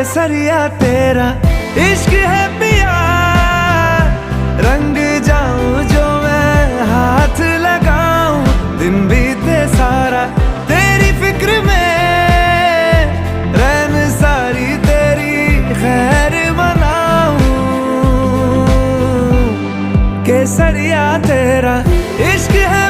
केसरिया तेरा इश्क है पिया, रंग जाऊं जो मैं हाथ लगाऊं, दिन बीते सारा तेरी फिक्र में, रैन सारी तेरी खैर मनाऊं। केसरिया तेरा इश्क है